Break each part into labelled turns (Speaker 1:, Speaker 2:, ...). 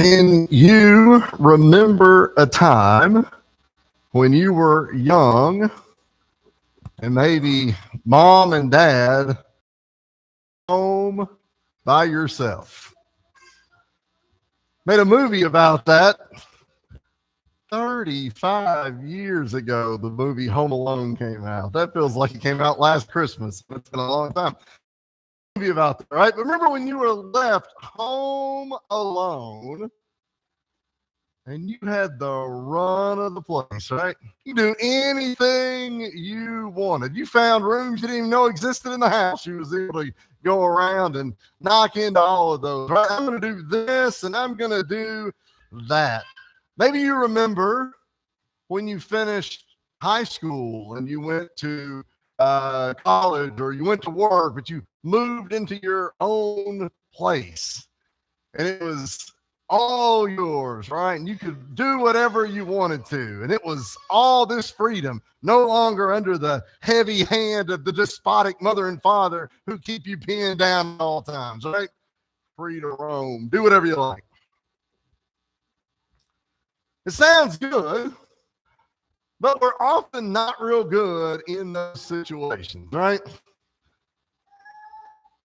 Speaker 1: Can you remember a time when you were young and maybe mom and dad home by yourself? Made a movie about that 35 years ago. The movie Home Alone came out. That feels like it came out last Christmas. It's been a long time. Movie about that, right? But remember when you were left home alone and you had the run of the place, right? You do anything you wanted. You found rooms you didn't even know existed in the house. You was able to go around and knock into all of those, right? I'm going to do this and I'm going to do that. Maybe you remember when you finished high school and you went to college or you went to work, but you moved into your own place and it was all yours, right? And you could do whatever you wanted to. And it was all this freedom, no longer under the heavy hand of the despotic mother and father who keep you pinned down at all times, right? Free to roam, do whatever you like. It sounds good, but we're often not real good in those situations, right?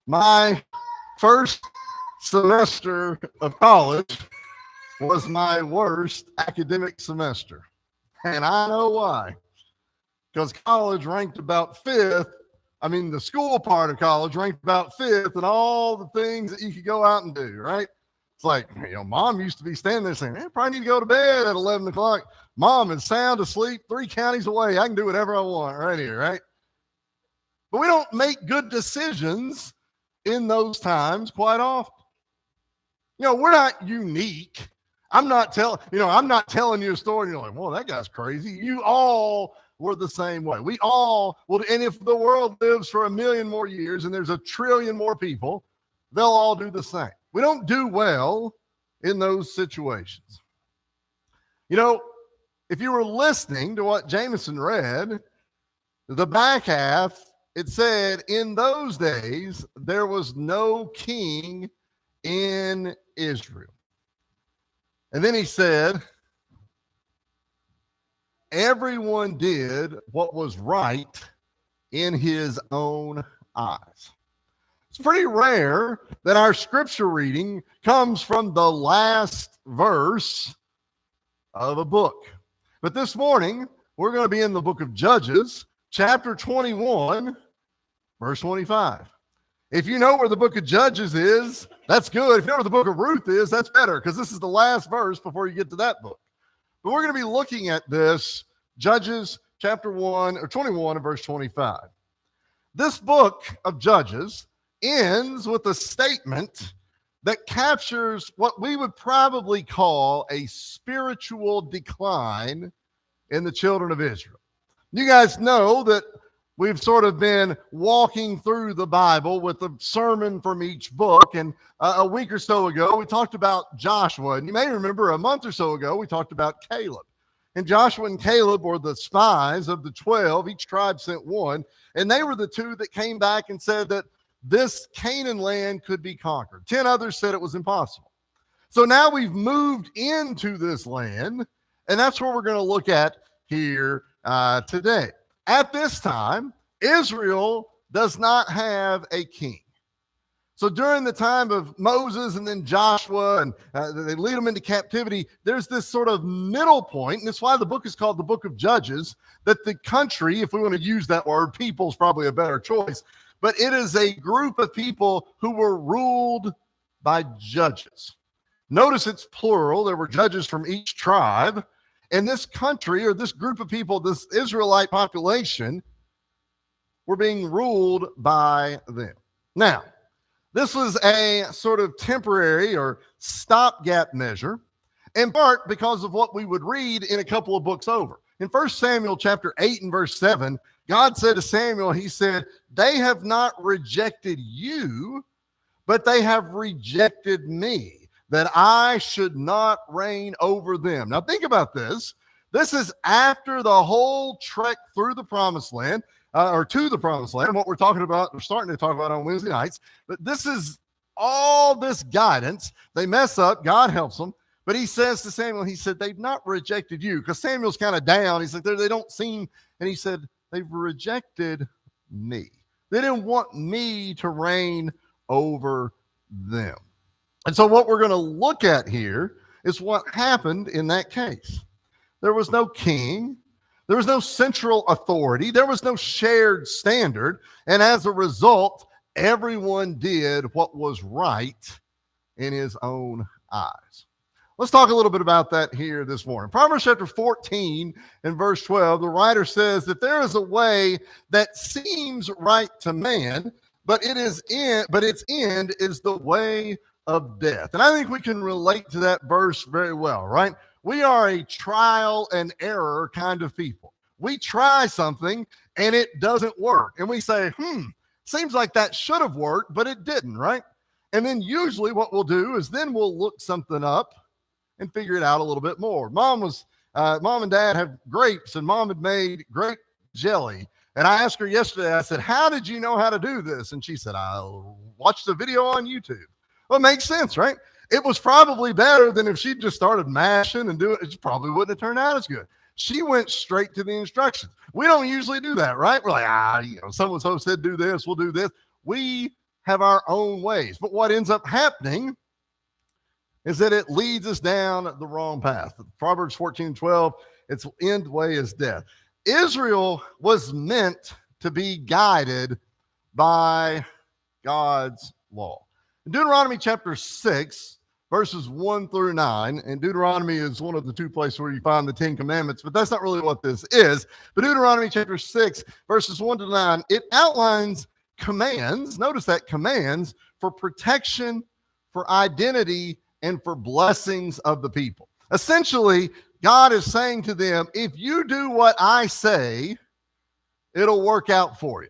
Speaker 1: My first semester of college was my worst academic semester. And I know why. Because college ranked about fifth. I mean, the school part of college ranked about fifth in all the things that you could go out and do, right? It's like, mom used to be standing there saying, I probably need to go to bed at 11 o'clock. Mom is sound asleep 3 counties away. I can do whatever I want right here, right? But we don't make good decisions in those times quite often. We're not unique. I'm not telling you a story and you're like, well, that guy's crazy. You all were the same way. We all will. And if the world lives for 1 million more years and there's 1 trillion more people, they'll all do the same. We don't do well in those situations. If you were listening to what Jameson read, the back half, it said, in those days, there was no king in Israel. And then he said, everyone did what was right in his own eyes. It's pretty rare that our scripture reading comes from the last verse of a book. But this morning, we're going to be in the book of Judges, chapter 21, verse 25. If you know where the book of Judges is, that's good. If you know where the book of Ruth is, that's better, because this is the last verse before you get to that book. But we're going to be looking at this, Judges chapter 1 or 21 and verse 25. This book of Judges ends with a statement that captures what we would probably call a spiritual decline in the children of Israel. You guys know that we've sort of been walking through the Bible with a sermon from each book. And a week or so ago, we talked about Joshua. And you may remember a month or so ago, we talked about Caleb. And Joshua and Caleb were the spies of the 12. Each tribe sent one. And they were the two that came back and said that this Canaan land could be conquered. 10 others said it was impossible. So now we've moved into this land. And that's what we're going to look at here today. At this time, Israel does not have a king. So during the time of Moses and then Joshua, and they lead them into captivity, there's this sort of middle point, and that's why the book is called the book of Judges, that the country, if we want to use that word, people is probably a better choice, but it is a group of people who were ruled by judges. Notice it's plural. There were judges from each tribe. And this country, or this group of people, this Israelite population, were being ruled by them. Now, this was a sort of temporary or stopgap measure, in part because of what we would read in a couple of books over. In 1 Samuel chapter 8 and verse 7, God said to Samuel, he said, they have not rejected you, but they have rejected me, that I should not reign over them. Now think about this. This is after the whole trek through the promised land, or to the promised land, what we're talking about, we're starting to talk about on Wednesday nights. But this is all this guidance. They mess up, God helps them. But he says to Samuel, he said, they've not rejected you. Because Samuel's kind of down. He's like, they don't seem, and he said, they've rejected me. They didn't want me to reign over them. And so what we're going to look at here is what happened in that case. There was no king. There was no central authority. There was no shared standard. And as a result, everyone did what was right in his own eyes. Let's talk a little bit about that here this morning. Proverbs chapter 14 and verse 12, the writer says that there is a way that seems right to man, but its end is the way of death. And I think we can relate to that verse very well, right? We are a trial and error kind of people. We try something and it doesn't work. And we say, seems like that should have worked, but it didn't, right? And then usually what we'll do is then we'll look something up and figure it out a little bit more. Mom and Dad have grapes, and Mom had made grape jelly. And I asked her yesterday, I said, how did you know how to do this? And she said, I watched the video on YouTube. Well, it makes sense, right? It was probably better than if she just started mashing and doing it. It probably wouldn't have turned out as good. She went straight to the instructions. We don't usually do that, right? We're like, so-and-so said do this, we'll do this. We have our own ways. But what ends up happening is that it leads us down the wrong path. Proverbs 14:12, its end way is death. Israel was meant to be guided by God's law. In Deuteronomy chapter 6, verses 1 through 9, and Deuteronomy is one of the two places where you find the Ten Commandments, but that's not really what this is. But Deuteronomy chapter 6, verses 1 to 9, it outlines commands, notice that commands for protection, for identity, and for blessings of the people. Essentially, God is saying to them, if you do what I say, it'll work out for you.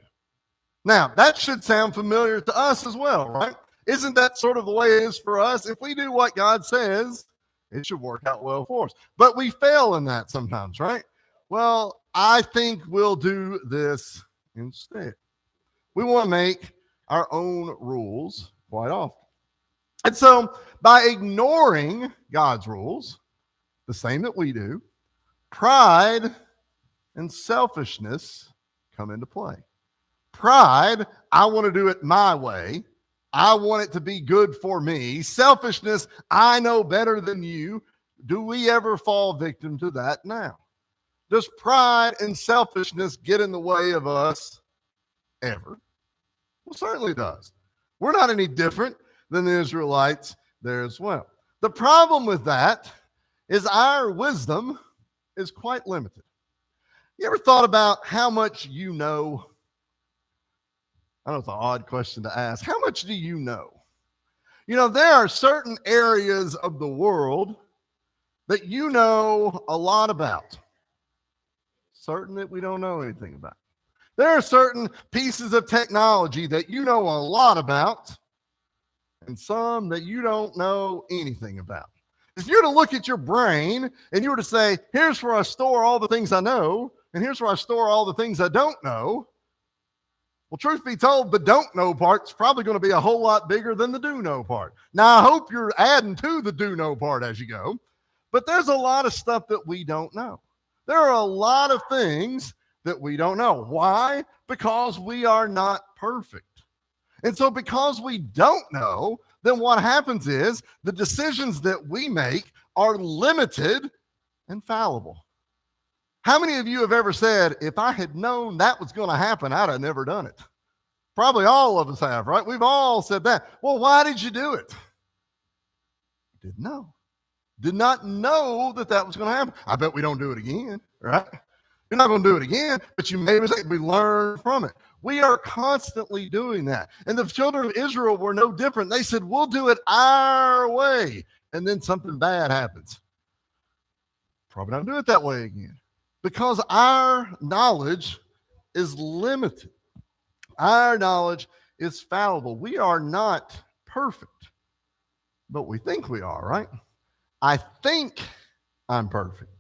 Speaker 1: Now, that should sound familiar to us as well, right? Isn't that sort of the way it is for us? If we do what God says, it should work out well for us. But we fail in that sometimes, right? Well, I think we'll do this instead. We want to make our own rules quite often. And so by ignoring God's rules, the same that we do, pride and selfishness come into play. Pride, I want to do it my way. I want it to be good for me. Selfishness, I know better than you. Do we ever fall victim to that now? Does pride and selfishness get in the way of us ever? Well, certainly does. We're not any different than the Israelites there as well. The problem with that is our wisdom is quite limited. You ever thought about how much you know? I know it's an odd question to ask. How much do you know? You know, there are certain areas of the world that you know a lot about. Certain that we don't know anything about. There are certain pieces of technology that you know a lot about, and some that you don't know anything about. If you were to look at your brain and you were to say, here's where I store all the things I know, and here's where I store all the things I don't know, well, truth be told, the don't know part's probably going to be a whole lot bigger than the do know part. Now, I hope you're adding to the do know part as you go, but there's a lot of stuff that we don't know. There are a lot of things that we don't know. Why? Because we are not perfect. And so because we don't know, then what happens is the decisions that we make are limited and fallible. How many of you have ever said, if I had known that was going to happen, I'd have never done it? Probably all of us have, right? We've all said that. Well, why did you do it? Didn't know. Did not know that that was going to happen. I bet we don't do it again, right? You're not going to do it again, but you made a mistake. We learn from it. We are constantly doing that. And the children of Israel were no different. They said, we'll do it our way. And then something bad happens. Probably not do it that way again. Because our knowledge is limited. Our knowledge is fallible. We are not perfect, but we think we are, right? I think I'm perfect.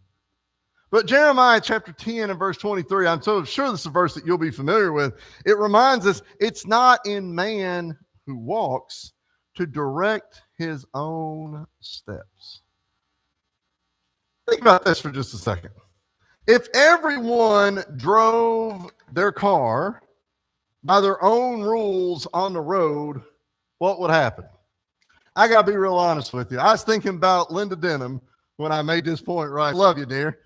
Speaker 1: But Jeremiah chapter 10 and verse 23, I'm so sure this is a verse that you'll be familiar with. It reminds us it's not in man who walks to direct his own steps. Think about this for just a second. If everyone drove their car by their own rules on the road, what would happen? I got to be real honest with you. I was thinking about Linda Denham when I made this point, right? Love you, dear.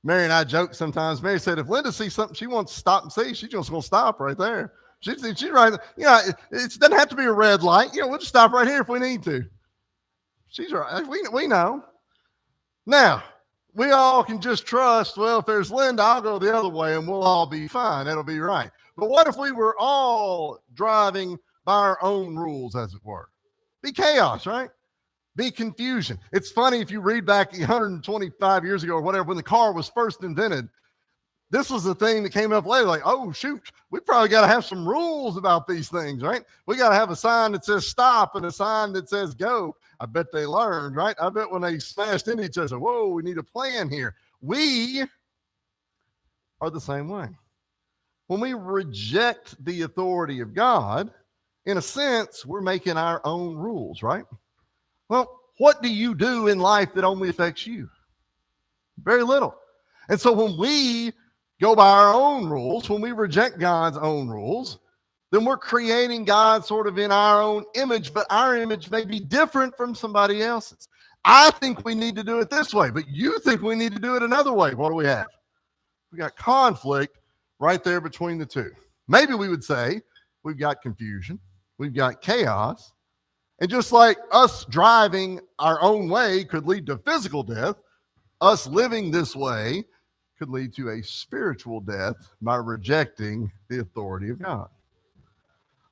Speaker 1: Mary and I joke sometimes. Mary said, if Linda sees something she wants to stop and see, she's just going to stop right there. She's right. It doesn't have to be a red light. We'll just stop right here if we need to. She's right. We know. Now, we all can just trust, well, if there's Linda, I'll go the other way and we'll all be fine. That'll be right. But what if we were all driving by our own rules, as it were? Be chaos, right? Be confusion. It's funny if you read back 125 years ago or whatever, when the car was first invented, this was the thing that came up later, like, oh, shoot, we probably got to have some rules about these things, right? We got to have a sign that says stop and a sign that says go. I bet they learned, right? I bet when they smashed into each other, whoa, we need a plan here. We are the same way. When we reject the authority of God, in a sense, we're making our own rules, right? Well, what do you do in life that only affects you? Very little. And so when we go by our own rules, when we reject God's own rules, then we're creating God sort of in our own image, but our image may be different from somebody else's. I think we need to do it this way, but you think we need to do it another way. What do we have? We got conflict right there between the two. Maybe we would say we've got confusion, we've got chaos, and just like us driving our own way could lead to physical death, us living this way could lead to a spiritual death by rejecting the authority of God.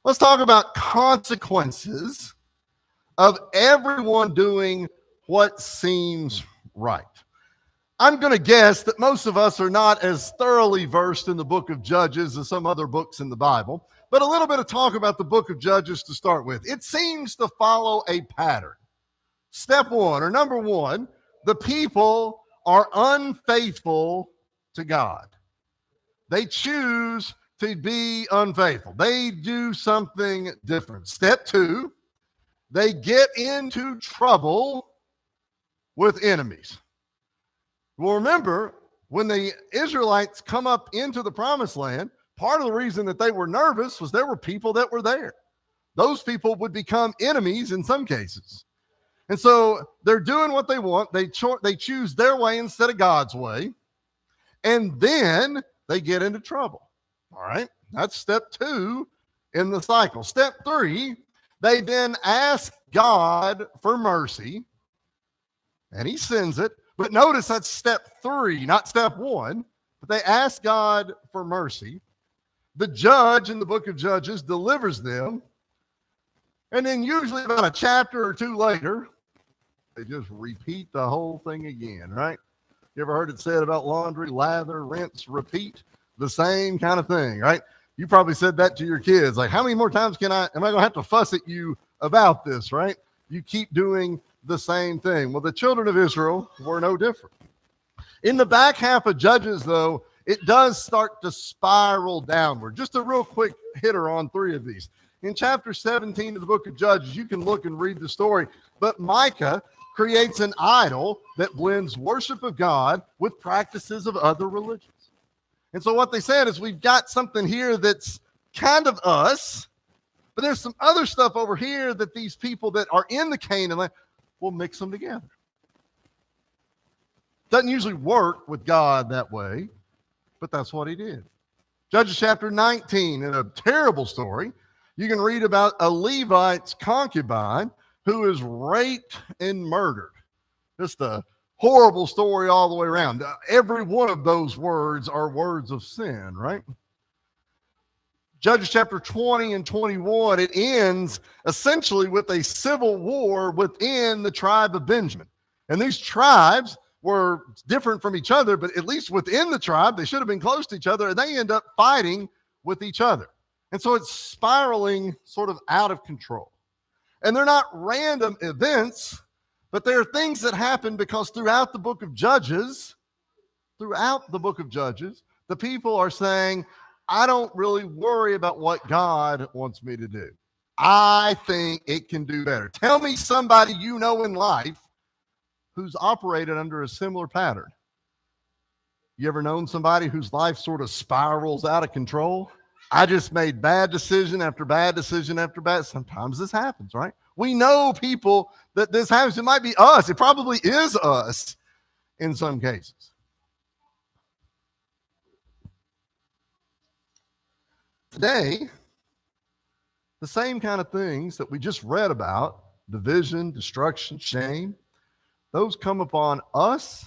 Speaker 1: Let's talk about consequences of everyone doing what seems right. I'm going to guess that most of us are not as thoroughly versed in the book of Judges as some other books in the Bible, but a little bit of talk about the book of Judges to start with. It seems to follow a pattern. Step one, or number one, the people are unfaithful to God. They choose to be unfaithful. They do something different. Step two, they get into trouble with enemies. Well, remember, when the Israelites come up into the promised land, part of the reason that they were nervous was there were people that were there. Those people would become enemies in some cases. And so they're doing what they want. They choose their way instead of God's way. And then they get into trouble. All right, that's step two in the cycle. Step three, they then ask God for mercy, and he sends it. But notice that's step three, not step one. But they ask God for mercy. The judge in the book of Judges delivers them. And then usually about a chapter or two later, they just repeat the whole thing again, right? You ever heard it said about laundry, lather, rinse, repeat? The same kind of thing, right? You probably said that to your kids. Like, how many more times am I going to have to fuss at you about this, right? You keep doing the same thing. Well, the children of Israel were no different. In the back half of Judges, though, it does start to spiral downward. Just a real quick hitter on three of these. In chapter 17 of the book of Judges, you can look and read the story. But Micah creates an idol that blends worship of God with practices of other religions. And so what they said is, we've got something here that's kind of us, but there's some other stuff over here that these people that are in the Canaan land, will mix them together. Doesn't usually work with God that way, but that's what he did. Judges chapter 19, in a terrible story, you can read about a Levite's concubine who is raped and murdered. Just a horrible story all the way around. Every one of those words are words of sin, right? Judges chapter 20 and 21, it ends essentially with a civil war within the tribe of Benjamin. And these tribes were different from each other, but at least within the tribe, they should have been close to each other, and they end up fighting with each other. And so it's spiraling sort of out of control. And they're not random events, but there are things that happen because throughout the book of Judges, the people are saying, I don't really worry about what God wants me to do. I think it can do better. Tell me somebody you know in life who's operated under a similar pattern? You ever known somebody whose life sort of spirals out of control? I just made bad decision after bad decision after bad. Sometimes this happens, right? We know people that this happens. It might be us. It probably is us in some cases. Today, the same kind of things that we just read about, division, destruction, shame, those come upon us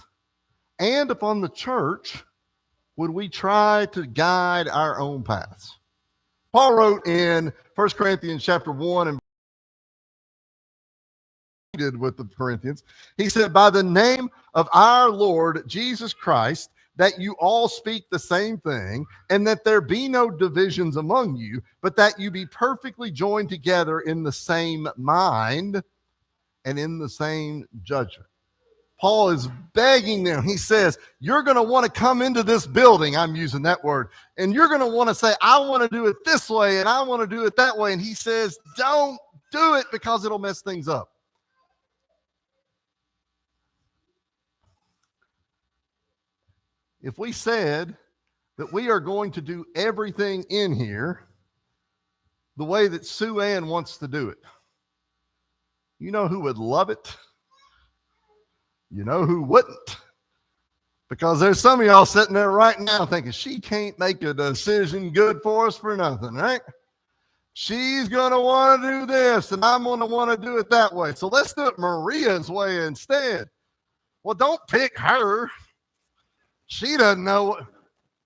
Speaker 1: and upon the church when we try to guide our own paths. Paul wrote in 1 Corinthians chapter 1 and with the Corinthians, he said, by the name of our Lord Jesus Christ, that you all speak the same thing, and that there be no divisions among you, but that you be perfectly joined together in the same mind and in the same judgment. Paul is begging them. He says, you're going to want to come into this building, I'm using that word, and you're going to want to say, I want to do it this way, and I want to do it that way. And he says, don't do it because it'll mess things up. If we said that we are going to do everything in here the way that Sue Ann wants to do it, you know who would love it? You know who wouldn't? Because there's some of y'all sitting there right now thinking, she can't make a decision good for us for nothing, right? She's going to want to do this, and I'm going to want to do it that way. So let's do it Maria's way instead. Well, don't pick her. She doesn't know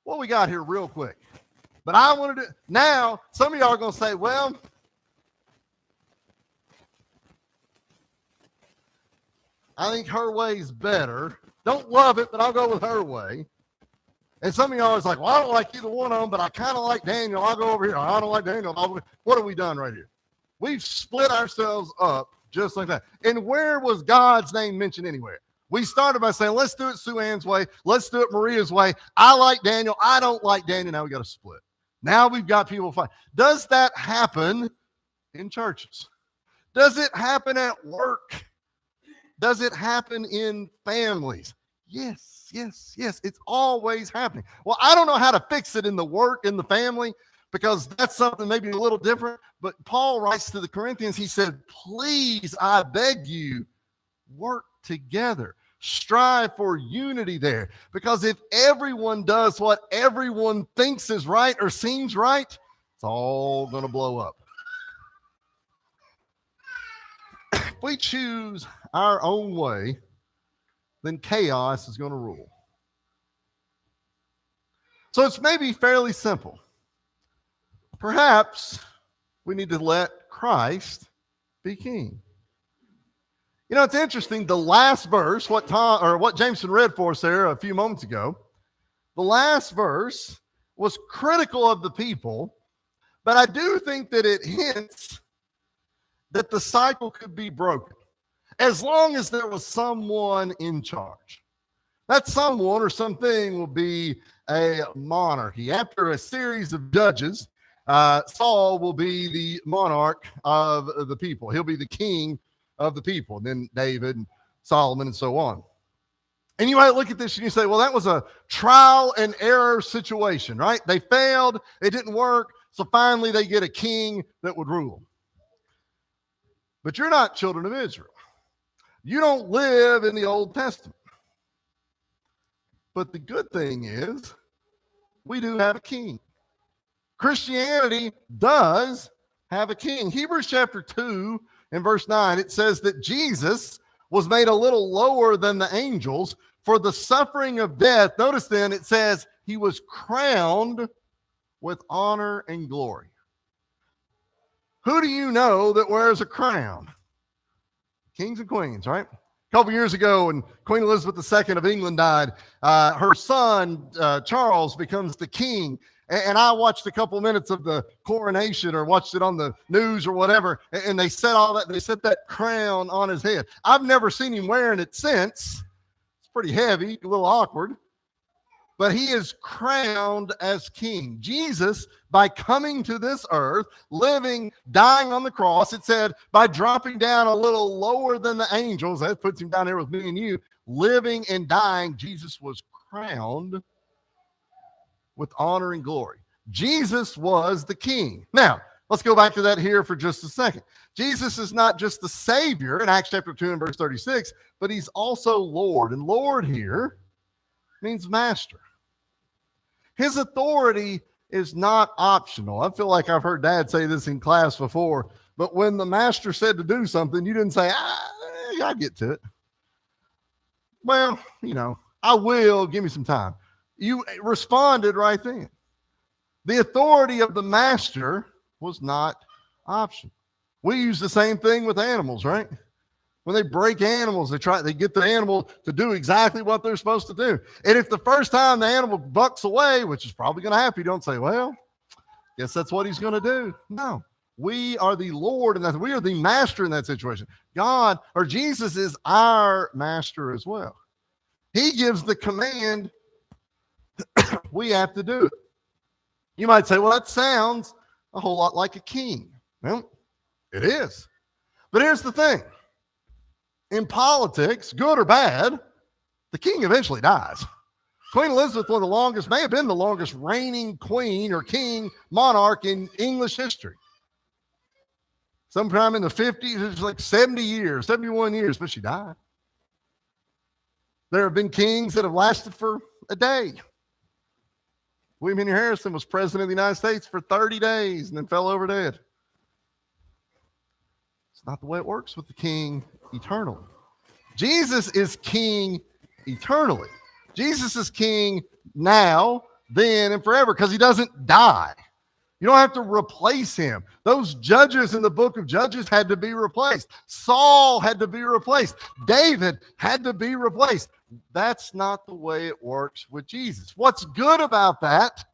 Speaker 1: what we got here real quick. But I want to do now. Some of y'all are going to say, well, I think her way's better. Don't love it, but I'll go with her way. And some of y'all is like, well, I don't like either one of them, but I kind of like Daniel. I'll go over here. I don't like Daniel. What have we done right here? We've split ourselves up just like that. And where was God's name mentioned anywhere? We started by saying, let's do it Sue Ann's way. Let's do it Maria's way. I like Daniel. I don't like Daniel. Now we got to split. Now we've got people fighting. Does that happen in churches? Does it happen at work? Does it happen in families? Yes, yes, yes. It's always happening. Well, I don't know how to fix it in the work, in the family, because that's something maybe a little different. But Paul writes to the Corinthians, he said, please, I beg you, work together. Strive for unity there. Because if everyone does what everyone thinks is right or seems right, it's all going to blow up. If we choose our own way, then chaos is going to rule. So it's maybe fairly simple. Perhaps we need to let Christ be king. You know, it's interesting. The last verse, what Jameson read for us there a few moments ago, the last verse was critical of the people, but I do think that it hints that the cycle could be broken as long as there was someone in charge. That someone or something will be a monarchy. After a series of judges, Saul will be the monarch of the people. He'll be the king of the people, and then David and Solomon and so on. And you might look at this and you say, well, that was a trial and error situation, right? They failed, it didn't work, so finally they get a king that would rule. But you're not children of Israel. You don't live in the Old Testament. But the good thing is, we do have a king. Christianity does have a king. Hebrews chapter 2 and verse 9, it says that Jesus was made a little lower than the angels for the suffering of death. Notice then it says he was crowned with honor and glory. Who do you know that wears a crown? Kings and queens, right? A couple years ago, when Queen Elizabeth II of England died, her son, Charles, becomes the king. And I watched a couple minutes of the coronation or watched it on the news or whatever. And they set all that, they set that crown on his head. I've never seen him wearing it since. It's pretty heavy, a little awkward. but he is crowned as king. Jesus, by coming to this earth, living, dying on the cross, it said, by dropping down a little lower than the angels, that puts him down there with me and you, living and dying, Jesus was crowned with honor and glory. Jesus was the king. Now, let's go back to that here for just a second. Jesus is not just the Savior in Acts chapter 2 and verse 36, but he's also Lord. And Lord here means master. His authority is not optional. I feel like I've heard Dad say this in class before, but when the master said to do something, you didn't say, I'll get to it. Well, I will. Give me some time. You responded right then. The authority of the master was not optional. We use the same thing with animals, right? When they break animals, they get the animal to do exactly what they're supposed to do. And if the first time the animal bucks away, which is probably going to happen, you don't say, well, guess that's what he's going to do. No, we are the Lord, and we are the master in that situation. God, or Jesus, is our master as well. He gives the command. We have to do it. You might say, well, that sounds a whole lot like a king. Well, it is. But here's the thing. In politics, good or bad, the king eventually dies. Queen Elizabeth, may have been the longest reigning queen or king, monarch in English history. Sometime in the 50s, it was like 70 years, 71 years, but she died. There have been kings that have lasted for a day. William Henry Harrison was president of the United States for 30 days and then fell over dead. It's not the way it works with the king eternally. Jesus is king eternally. Jesus is king now, then, and forever because he doesn't die. You don't have to replace him. Those judges in the book of Judges had to be replaced. Saul had to be replaced. David had to be replaced. That's not the way it works with Jesus. What's good about that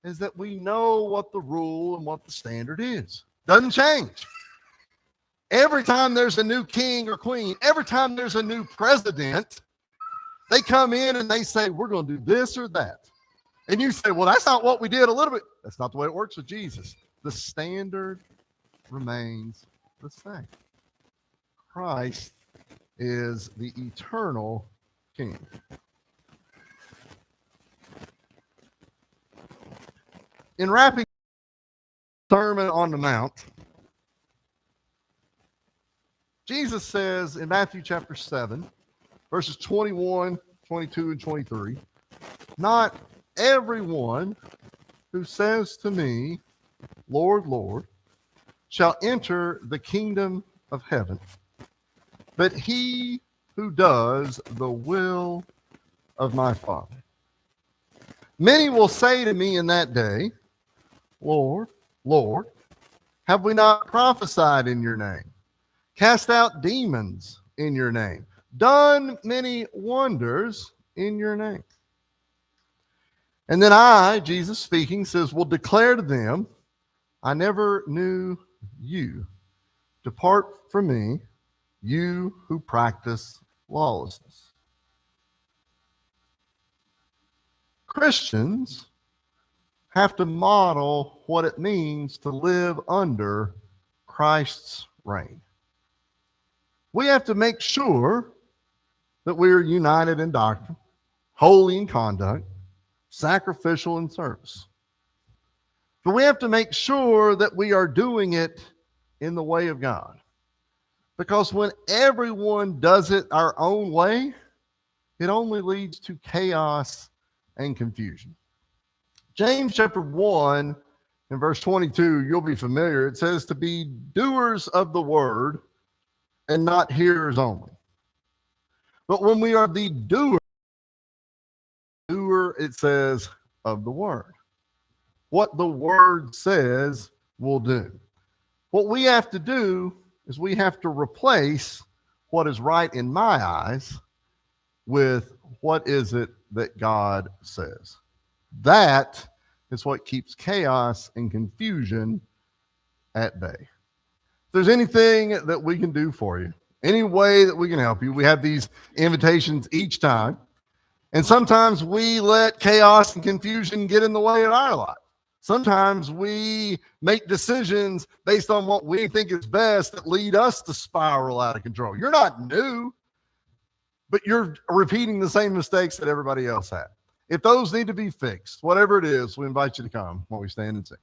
Speaker 1: is that we know what the rule and what the standard is. Doesn't change. Every time there's a new king or queen, every time there's a new president, they come in and they say, we're going to do this or that. And you say, well, that's not what we did a little bit. That's not the way it works with Jesus. The standard remains the same. Christ is the eternal king. In wrapping the Sermon on the Mount, Jesus says in Matthew chapter 7, verses 21, 22, and 23, not everyone who says to me, Lord, Lord, shall enter the kingdom of heaven, but he who does the will of my Father. Many will say to me in that day, Lord, Lord, have we not prophesied in your name, cast out demons in your name, done many wonders in your name? And then I, Jesus speaking, says, will declare to them, I never knew you. Depart from me, you who practice lawlessness. Christians have to model what it means to live under Christ's reign. We have to make sure that we are united in doctrine, holy in conduct, sacrificial in service. But we have to make sure that we are doing it in the way of God. Because when everyone does it our own way, it only leads to chaos and confusion. James chapter 1 and verse 22, you'll be familiar. It says to be doers of the word and not hearers only. But when we are the doer, it says, of the word. What the word says, we'll do. What we have to do is we have to replace what is right in my eyes with what is it that God says. That is what keeps chaos and confusion at bay. If there's anything that we can do for you, any way that we can help you, we have these invitations each time. And sometimes we let chaos and confusion get in the way of our life. Sometimes we make decisions based on what we think is best that lead us to spiral out of control. You're not new, but you're repeating the same mistakes that everybody else had. If those need to be fixed, whatever it is, we invite you to come while we stand and sing.